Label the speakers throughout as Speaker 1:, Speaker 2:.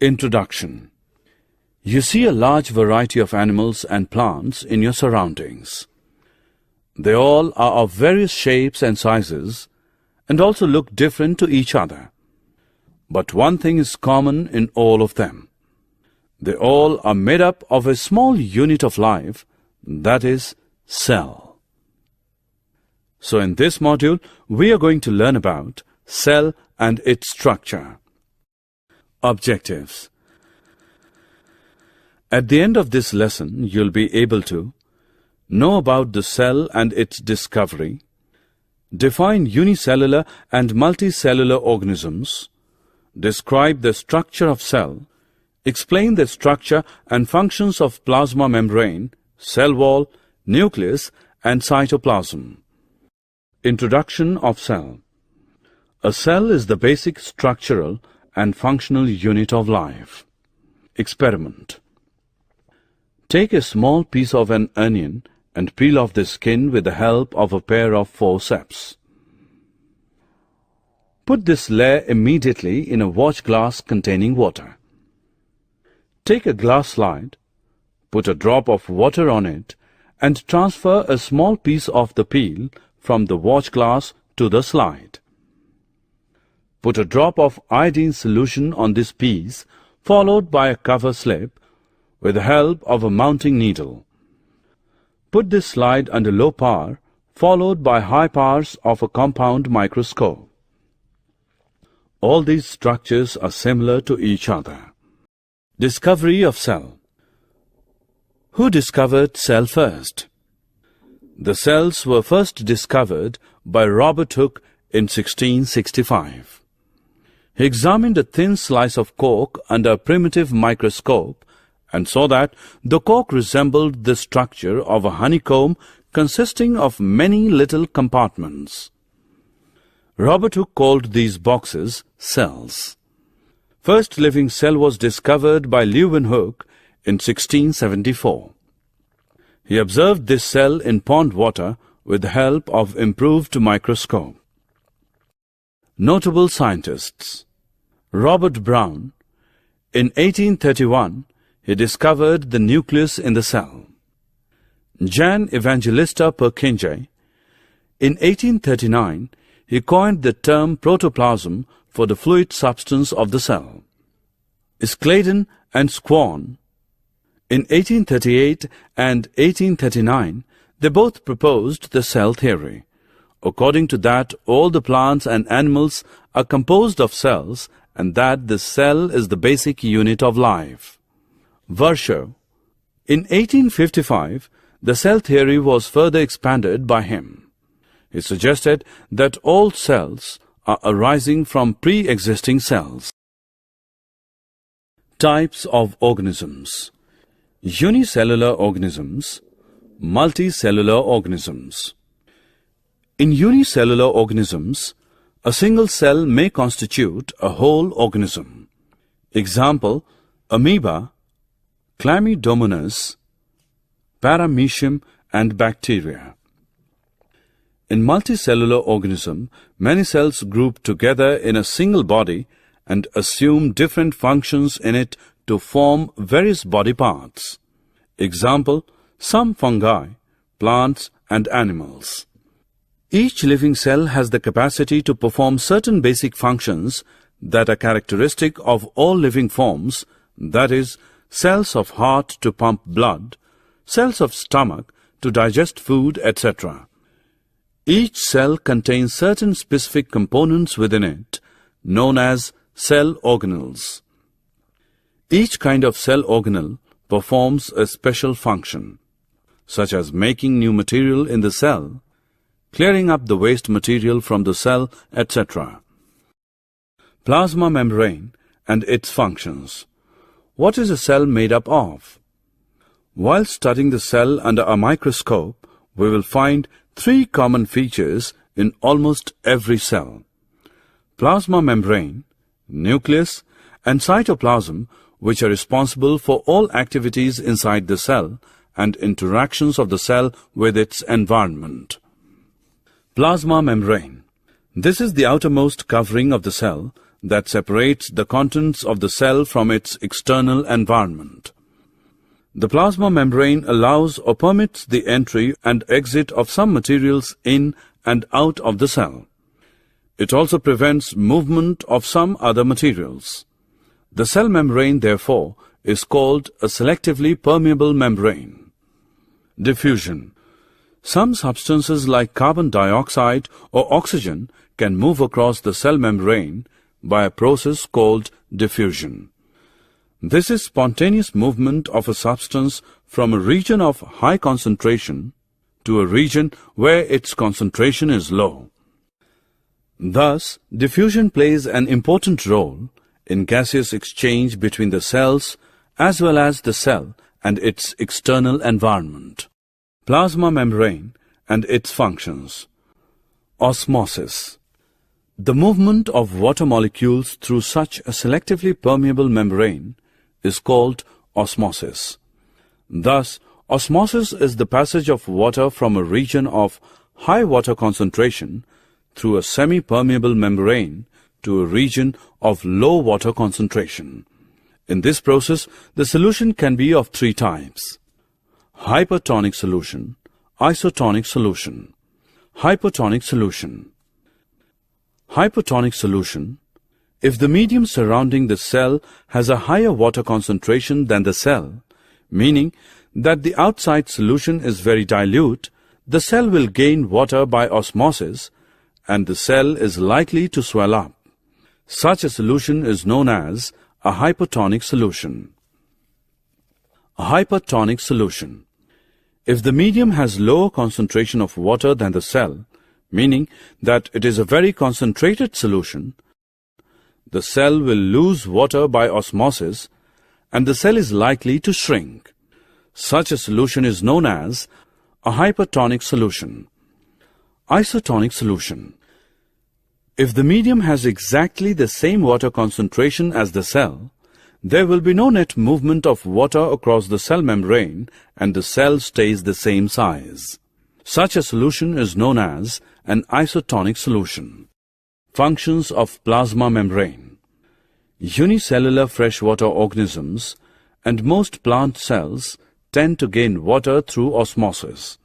Speaker 1: Introduction. You see a large variety of animals and plants in your surroundings. They all are of various shapes and sizes and also look different to each other. But one thing is common in all of them. They all are made up of a small unit of life, that is, cell. So in this module, we are going to learn about cell and its structure. Objectives. At the end of this lesson, you'll be able to know about the cell and its discovery, define unicellular and multicellular organisms, describe the structure of cell, explain the structure and functions of plasma membrane, cell wall, nucleus, and cytoplasm. Introduction of cell. A cell is the basic structural and functional unit of life. Experiment. Take a small piece of an onion and peel off the skin with the help of a pair of forceps. Put this layer immediately in a watch glass containing water. Take a glass slide, put a drop of water on it, and transfer a small piece of the peel from the watch glass to the slide. Put a drop of iodine solution on this piece, followed by a cover slip with the help of a mounting needle. Put this slide under low power, followed by high powers of a compound microscope. All these structures are similar to each other. Discovery of cell. Who discovered cell first? The cells were first discovered by Robert Hooke in 1665. He examined a thin slice of cork under a primitive microscope and saw that the cork resembled the structure of a honeycomb consisting of many little compartments. Robert Hooke called these boxes cells. First living cell was discovered by Leeuwenhoek in 1674. He observed this cell in pond water with the help of improved microscope. Notable scientists. Robert Brown. In 1831, he discovered the nucleus in the cell. Jan Evangelista Purkinje. In 1839, he coined the term protoplasm for the fluid substance of the cell. Scladen and Squan. In 1838 and 1839, they both proposed the cell theory. According to that, all the plants and animals are composed of cells and that the cell is the basic unit of life. Virchow. In 1855, the cell theory was further expanded by him. He suggested that all cells are arising from pre-existing cells. Types of organisms. Unicellular organisms, multicellular organisms. In unicellular organisms, a single cell may constitute a whole organism. Example, amoeba, Chlamydomonas, Paramecium, and bacteria. In multicellular organism, many cells group together in a single body and assume different functions in it to form various body parts. Example, some fungi, plants, and animals. Each living cell has the capacity to perform certain basic functions that are characteristic of all living forms, that is, cells of heart to pump blood, cells of stomach to digest food, etc. Each cell contains certain specific components within it, known as cell organelles. Each kind of cell organelle performs a special function, such as making new material in the cell, clearing up the waste material from the cell, etc. Plasma membrane and its functions. What is a cell made up of? While studying the cell under a microscope, we will find three common features in almost every cell: plasma membrane, nucleus, and cytoplasm, which are responsible for all activities inside the cell and interactions of the cell with its environment. Plasma membrane. This is the outermost covering of the cell that separates the contents of the cell from its external environment. The plasma membrane allows or permits the entry and exit of some materials in and out of the cell. It also prevents movement of some other materials. The cell membrane, therefore, is called a selectively permeable membrane. Diffusion. Some substances like carbon dioxide or oxygen can move across the cell membrane by a process called diffusion. This is spontaneous movement of a substance from a region of high concentration to a region where its concentration is low. Thus, diffusion plays an important role in gaseous exchange between the cells as well as the cell and its external environment. Plasma membrane and its functions. Osmosis. The movement of water molecules through such a selectively permeable membrane is called osmosis. Thus, osmosis is the passage of water from a region of high water concentration through a semi-permeable membrane to a region of low water concentration. In this process, the solution can be of three types: hypertonic solution, isotonic solution, hypertonic solution. Hypertonic solution. If the medium surrounding the cell has a higher water concentration than the cell, meaning that the outside solution is very dilute, the cell will gain water by osmosis and the cell is likely to swell up. Such a solution is known as a hypertonic solution. A hypertonic solution. If the medium has lower concentration of water than the cell, meaning that it is a very concentrated solution, the cell will lose water by osmosis and the cell is likely to shrink. Such a solution is known as a hypertonic solution. Isotonic solution. If the medium has exactly the same water concentration as the cell, there will be no net movement of water across the cell membrane and the cell stays the same size. Such a solution is known as an isotonic solution. Functions of plasma membrane. Unicellular freshwater organisms and most plant cells tend to gain water through osmosis.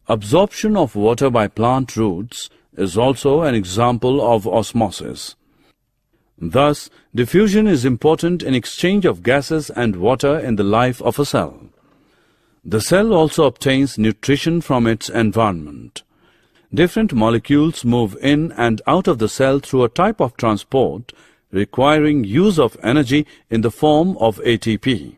Speaker 1: Absorption of water by plant roots is also an example of osmosis. Thus, diffusion is important in exchange of gases and water in the life of a cell. The cell also obtains nutrition from its environment. Different molecules move in and out of the cell through a type of transport requiring use of energy in the form of ATP.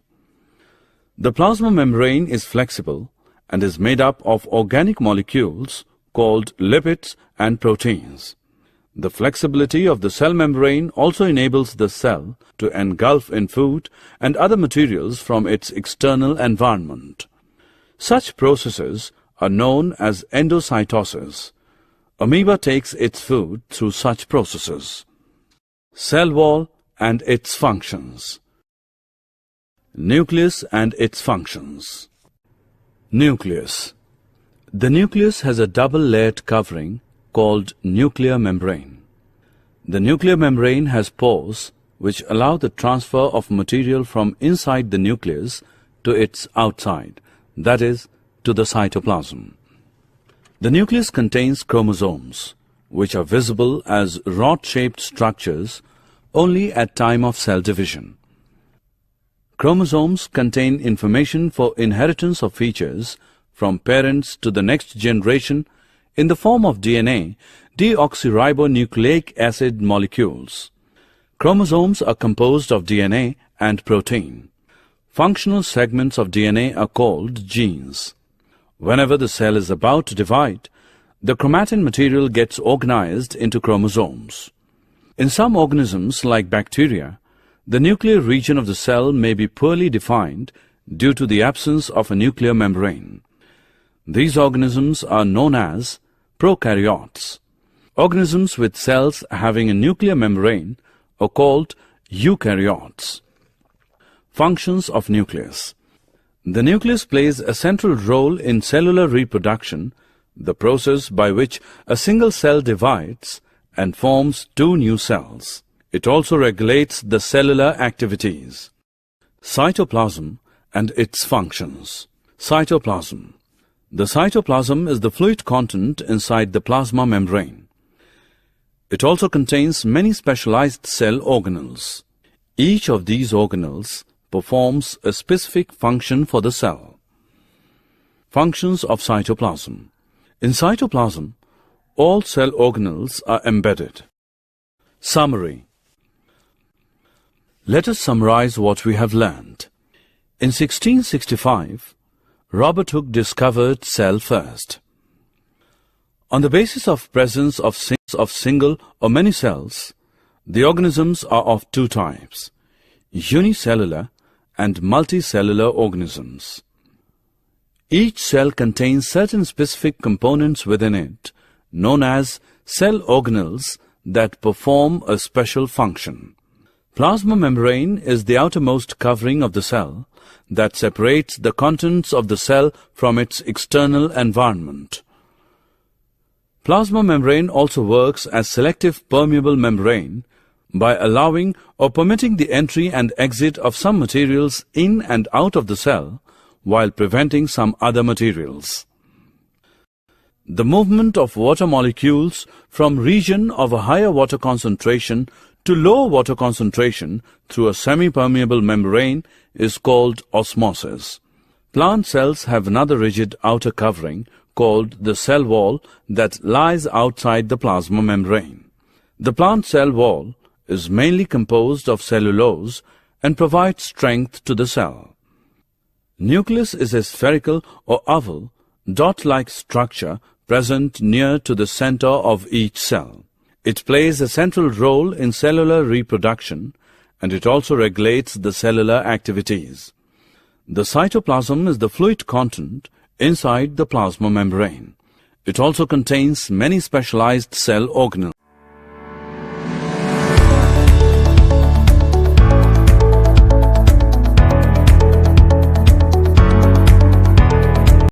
Speaker 1: The plasma membrane is flexible and is made up of organic molecules called lipids and proteins. The flexibility of the cell membrane also enables the cell to engulf in food and other materials from its external environment. Such processes are known as endocytosis. Amoeba takes its food through such processes. Cell wall and its functions. Nucleus and its functions. Nucleus. The nucleus has a double-layered covering called nuclear membrane. The nuclear membrane has pores which allow the transfer of material from inside the nucleus to its outside, that is, to the cytoplasm. The nucleus contains chromosomes, which are visible as rod-shaped structures only at time of cell division. Chromosomes contain information for inheritance of features from parents to the next generation in the form of DNA, deoxyribonucleic acid molecules. Chromosomes are composed of DNA and protein. Functional segments of DNA are called genes. Whenever the cell is about to divide, the chromatin material gets organized into chromosomes. In some organisms like bacteria, the nuclear region of the cell may be poorly defined due to the absence of a nuclear membrane. These organisms are known as prokaryotes. Organisms with cells having a nuclear membrane are called eukaryotes. Functions of nucleus. The nucleus plays a central role in cellular reproduction, the process by which a single cell divides and forms 2 new cells. It also regulates the cellular activities. Cytoplasm and its functions. Cytoplasm. The cytoplasm is the fluid content inside the plasma membrane. It also contains many specialized cell organelles. Each of these organelles performs a specific function for the cell. Functions of cytoplasm. In cytoplasm, all cell organelles are embedded. Summary. Let us summarize what we have learned. In 1665, Robert Hooke discovered cell first. On the basis of presence of single or many cells, the organisms are of 2 types, unicellular and multicellular organisms. Each cell contains certain specific components within it, known as cell organelles that perform a special function. Plasma membrane is the outermost covering of the cell that separates the contents of the cell from its external environment. Plasma membrane also works as selective permeable membrane by allowing or permitting the entry and exit of some materials in and out of the cell while preventing some other materials. The movement of water molecules from region of a higher water concentration to lower water concentration through a semi-permeable membrane is called osmosis. Plant cells have another rigid outer covering called the cell wall that lies outside the plasma membrane. The plant cell wall is mainly composed of cellulose and provides strength to the cell. Nucleus is a spherical or oval, dot-like structure present near to the center of each cell. It plays a central role in cellular reproduction, and it also regulates the cellular activities. The cytoplasm is the fluid content inside the plasma membrane. It also contains many specialized cell organelles.